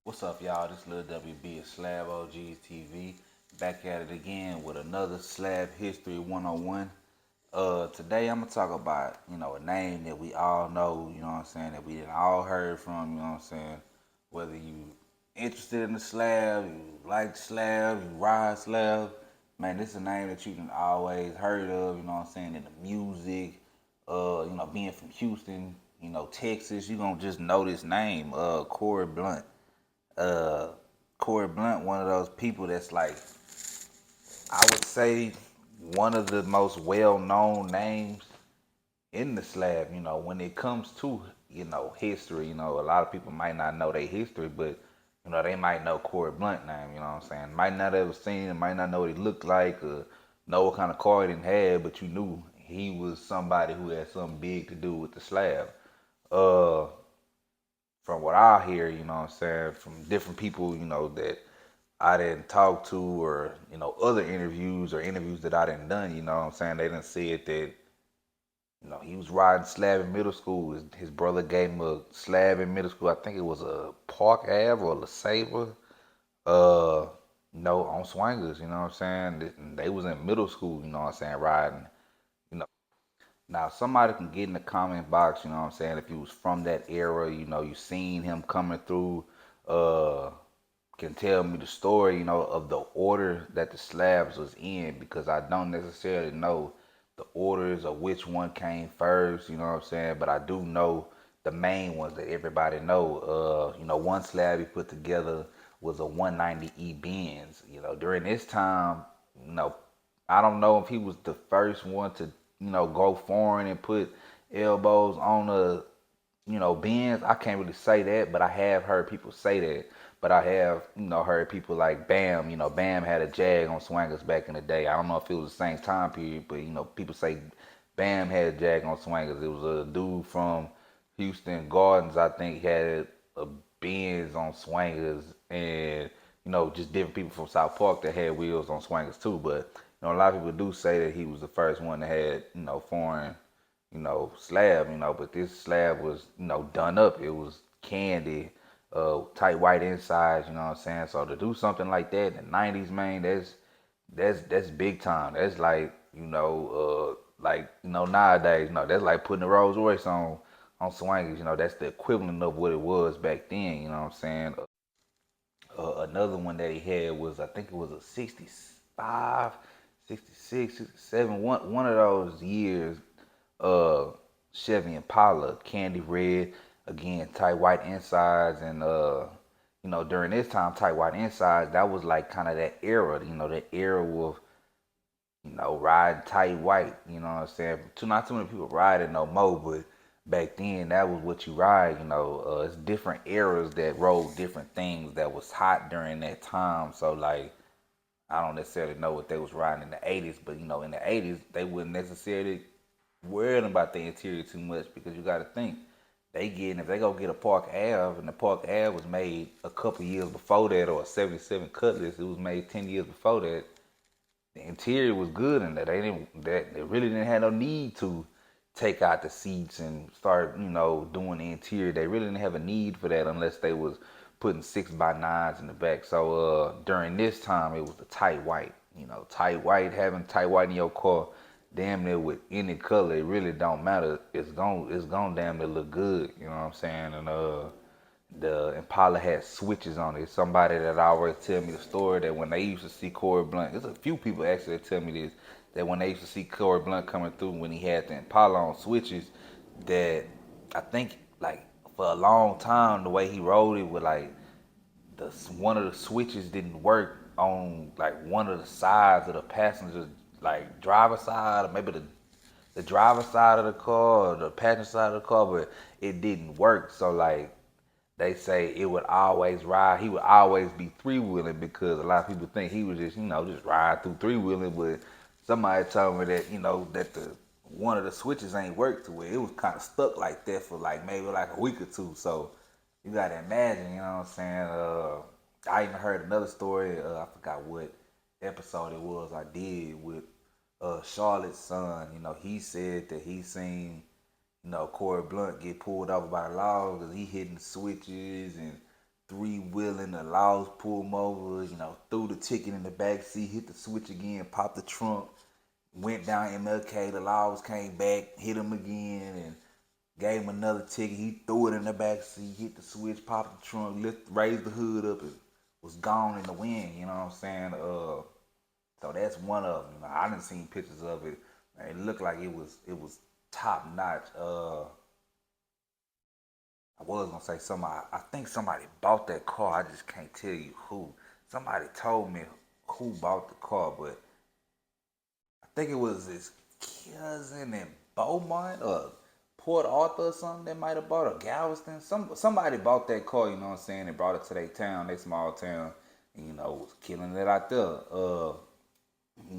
What's up, y'all? This Lil WB of Slab OGs TV. Back at it again with another Slab History 101. Today I'm gonna talk about, a name that we all know, you know what I'm saying, that we done all heard from, you know what I'm saying. Whether you interested in the slab, you like slab, you ride slab, man, this is a name that you can always heard of, you know what I'm saying, in the music, being from Houston, Texas, you gonna just know this name, Corey Blount uh Corey Blount, one of those people that's like, I would say, one of the most well known names in the slab, when it comes to, history, a lot of people might not know their history, but they might know Corey Blount name, you know what I'm saying? Might not ever seen him, might not know what he looked like, or know what kind of car he didn't have, but you knew he was somebody who had something big to do with the slab. Uh from what I hear, you know what I'm saying, from different people, that I didn't talk to, or, other interviews or interviews that I didn't done, you know what I'm saying, they didn't see it that, he was riding slab in middle school. His brother gave him a slab in middle school. I think it was a Park Ave or a Sabre, uh, on swingers, you know what I'm saying? They was in middle school, you know what I'm saying, riding, you know. Now, somebody can get in the comment box, you know what I'm saying, if you was from that era, you seen him coming through, uh, can tell me the story, of the order that the slabs was in, because I don't necessarily know the orders of which one came first, you know what I'm saying? But I do know the main ones that everybody know. One slab he put together was a 190E Benz. During this time, you know, I don't know if he was the first one to, go foreign and put elbows on a Benz. I can't really say that, but I have heard people say that. But I have, heard people like Bam. Bam had a Jag on Swangers back in the day. I don't know if it was the same time period, but people say Bam had a Jag on Swangers. It was a dude from Houston Gardens, I think, had a Benz on Swangers, and just different people from South Park that had wheels on Swangers too. But a lot of people do say that he was the first one that had foreign slab, but this slab was, done up. It was candy, tight white insides, you know what I'm saying? So to do something like that in the 90s, man, that's big time. That's like, nowadays, that's like putting a Rolls Royce on swingers, that's the equivalent of what it was back then, you know what I'm saying? Another one that he had was, I think it was a 65, 66, 67, one of those years, uh Chevy Impala, candy red, again tight white insides, and during this time, tight white insides, that was like kind of that era, that era of riding tight white, you know what I'm saying? Not too many people ride it no more, but back then that was what you ride, it's different eras that rode different things that was hot during that time. So like, I don't necessarily know what they was riding in the 80s, but in the 80s they wouldn't necessarily worrying about the interior too much, because you got to think, if they go get a Park Ave, and the Park Ave was made a couple years before that, or a 77 Cutlass, it was made 10 years before that. The interior was good, and that they really didn't have no need to take out the seats and start doing the interior. They really didn't have a need for that unless they was putting 6x9s in the back. So during this time, it was the tight white. Tight white, having tight white in your car, damn near with any color, it really don't matter. It's gonna damn near look good. You know what I'm saying? And the Impala had switches on it. Somebody that always tell me the story that when they used to see Corey Blount, there's a few people actually that tell me this, that when they used to see Corey Blount coming through when he had the Impala on switches, that I think like for a long time the way he rode it with like one of the switches didn't work on like one of the sides of the passenger, like driver side, or maybe the driver side of the car or the passenger side of the car, but it didn't work. So like, they say it would always ride. He would always be three wheeling, because a lot of people think he was just just ride through three wheeling. But somebody told me that that the one of the switches ain't worked to where it was kind of stuck like that for like maybe like a week or two. So you gotta imagine, you know what I'm saying? I even heard another story. I forgot what episode it was I did with Charlotte's son. He said that he seen Corey Blount get pulled over by the law because he hitting switches and three-wheeling, the laws pulled him over, threw the ticket in the back seat, hit the switch again, popped the trunk, went down MLK, the laws came back, hit him again, and gave him another ticket. He threw it in the back seat, hit the switch, popped the trunk, raised the hood up, and was gone in the wind, you know what I'm saying? So that's one of them. I done seen pictures of it. Man, it looked like it was top notch. I was gonna say somebody. I think somebody bought that car. I just can't tell you who. Somebody told me who bought the car, but I think it was his cousin in Beaumont or Port Arthur or something that might have bought, a Galveston. Somebody bought that car. You know what I'm saying? And brought it to their town, their small town, and was killing it out there.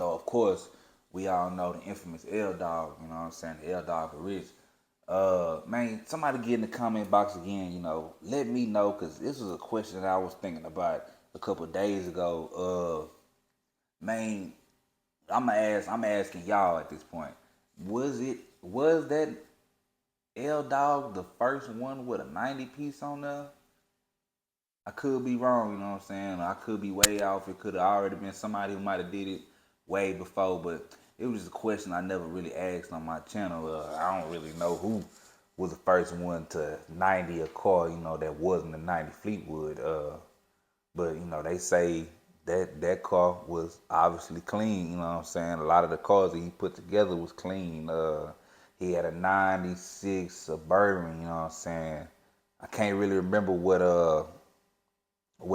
Of course, we all know the infamous L Dog. You know what I'm saying? The L Dog for Rich. Man, somebody get in the comment box again, let me know, because this was a question that I was thinking about a couple of days ago. Man, I'm asking y'all at this point. Was that L Dog the first one with a 90 piece on there? I could be wrong, you know what I'm saying? I could be way off. It could have already been somebody who might have did it way before, but it was just a question I never really asked on my channel. I don't really know who was the first one to 90 a car, that wasn't a 90 Fleetwood. But they say that car was obviously clean, you know what I'm saying? A lot of the cars that he put together was clean. He had a 96 Suburban, you know what I'm saying? I can't really remember what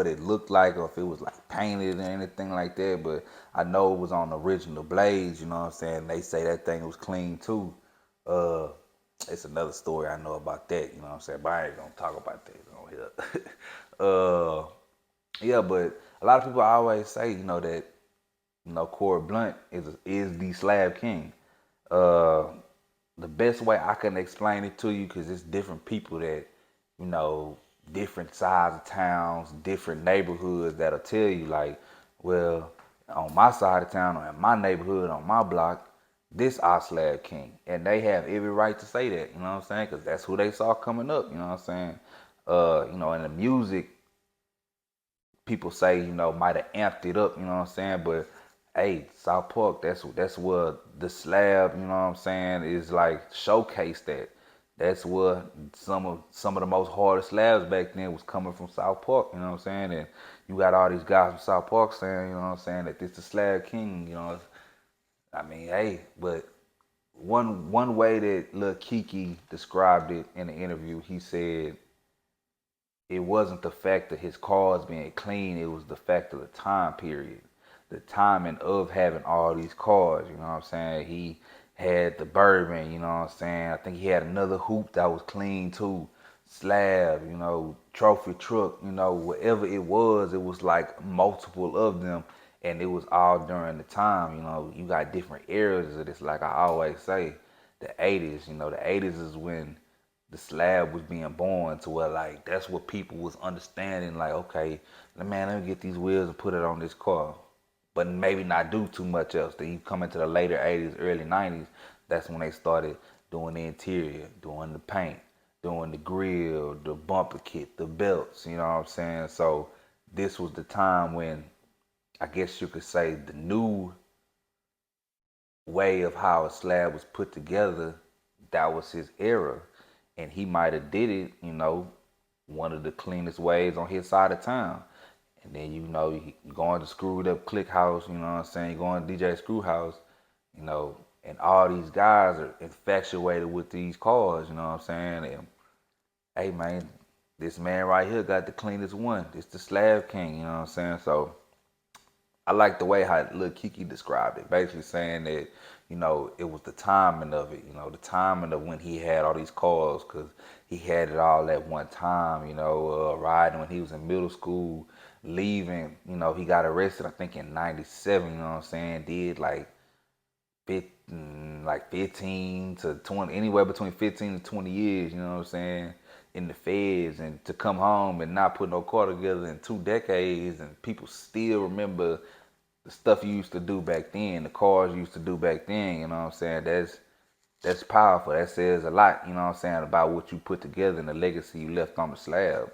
it looked like or if it was like painted or anything like that, but I know it was on the original blades, you know what I'm saying? They say that thing was clean too. It's another story I know about that, you know what I'm saying? But I ain't gonna talk about that on here. Yeah, but a lot of people always say, that, Corey Blount is the Slab King. The best way I can explain it to you, because it's different people that, different sides of towns, different neighborhoods that'll tell you like, well, on my side of town or in my neighborhood, on my block, this our Slab King. And they have every right to say that, you know what I'm saying? Because that's who they saw coming up, you know what I'm saying? In the music, people say, might have amped it up, you know what I'm saying? But hey, South Park, that's where the Slab, you know what I'm saying, is like showcased that. That's where some of the most hardest slabs back then was coming from South Park, you know what I'm saying? And you got all these guys from South Park saying, you know what I'm saying, that this the Slab King, I mean, hey, but one way that Lil Kiki described it in the interview, he said it wasn't the fact of his cars being clean, it was the fact of the time period. The timing of having all these cars, you know what I'm saying? He had the Bourbon, you know what I'm saying? I think he had another hoop that was clean too. Slab, trophy truck, whatever it was like multiple of them, and it was all during the time, you got different eras of this, like I always say. The 80s, the 80s is when the Slab was being born, to where like that's what people was understanding, like, okay, man, let me get these wheels and put it on this car, but maybe not do too much else. Then you come into the later 80s, early 90s, that's when they started doing the interior, doing the paint, doing the grill, the bumper kit, the belts, you know what I'm saying? So this was the time when, I guess you could say, the new way of how a slab was put together, that was his era. And he might have did it, one of the cleanest ways on his side of town. And then, you going to Screwed Up Click House, you know what I'm saying? You going to DJ Screw House, and all these guys are infatuated with these cars, you know what I'm saying? And, hey, man, this man right here got the cleanest one. It's the Slab King, you know what I'm saying? So I like the way how Lil Kiki described it, basically saying that, it was the timing of it, the timing of when he had all these cars, because he had it all at one time, riding when he was in middle school, leaving, he got arrested, I think in 97, you know what I'm saying, did like 15 to 20, anywhere between 15 to 20 years, you know what I'm saying, in the feds, and to come home and not put no car together in 2 decades, and people still remember the stuff you used to do back then, the cars you used to do back then, you know what I'm saying, that's powerful. That says a lot, you know what I'm saying, about what you put together and the legacy you left on the slab.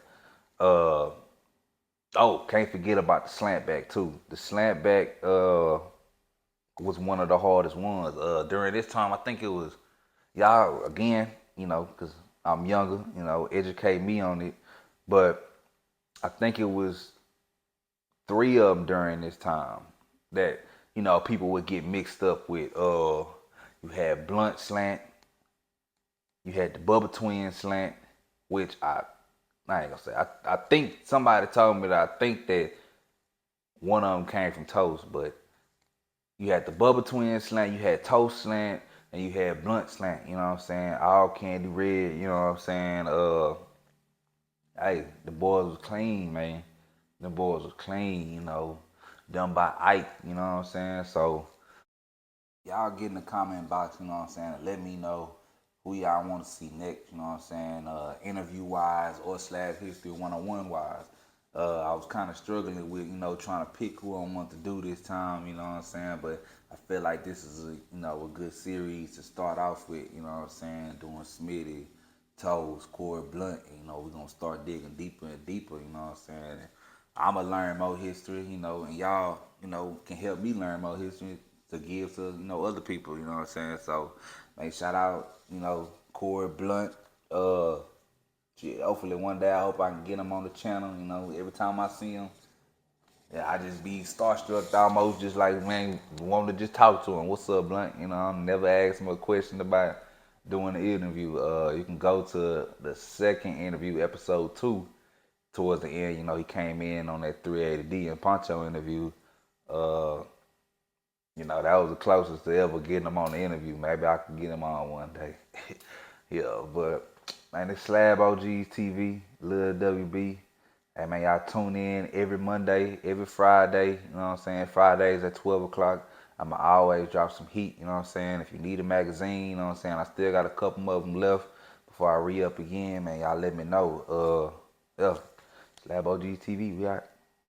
Oh, can't forget about the slant back too. The slant back was one of the hardest ones. During this time, I think it was y'all again, because I'm younger, educate me on it. But I think it was three of them during this time that people would get mixed up with. You had Blunt Slant, you had the Bubba Twin Slant, which I ain't gonna say. I think somebody told me that I think that one of them came from Toast, but you had the Bubba Twin Slant, you had Toast Slant, and you had Blunt Slant. You know what I'm saying? All candy red. You know what I'm saying? Hey, the boys was clean, man. The boys was clean. Done by Ike. You know what I'm saying? So y'all get in the comment box. You know what I'm saying? Let me know who y'all want to see next. You know what I'm saying? Interview wise or Slab History 101 wise. I was kind of struggling with, trying to pick who I want to do this time, you know what I'm saying? But I feel like this is a good series to start off with, you know what I'm saying? Doing Smitty, Toes, Corey Blount, we're going to start digging deeper and deeper, you know what I'm saying? I'm going to learn more history, and y'all, can help me learn more history to give to, other people, you know what I'm saying? So, man, shout out, Corey Blount, shit, hopefully one day I hope I can get him on the channel. Every time I see him, yeah, I just be starstruck almost, just like, man, wanting to just talk to him. What's up, Blunt? I never ask him a question about doing the interview. You can go to the second interview, episode 2, towards the end. He came in on that 380D and Poncho interview. That was the closest to ever getting him on the interview. Maybe I can get him on one day. Yeah, but man, it's Slab OGs TV, Lil WB. Hey man, y'all tune in every Monday, every Friday, you know what I'm saying? Fridays at 12 o'clock. I'ma always drop some heat, you know what I'm saying? If you need a magazine, you know what I'm saying? I still got a couple of them left before I re-up again, man. Y'all let me know. Yeah, Slab OGs TV, we out.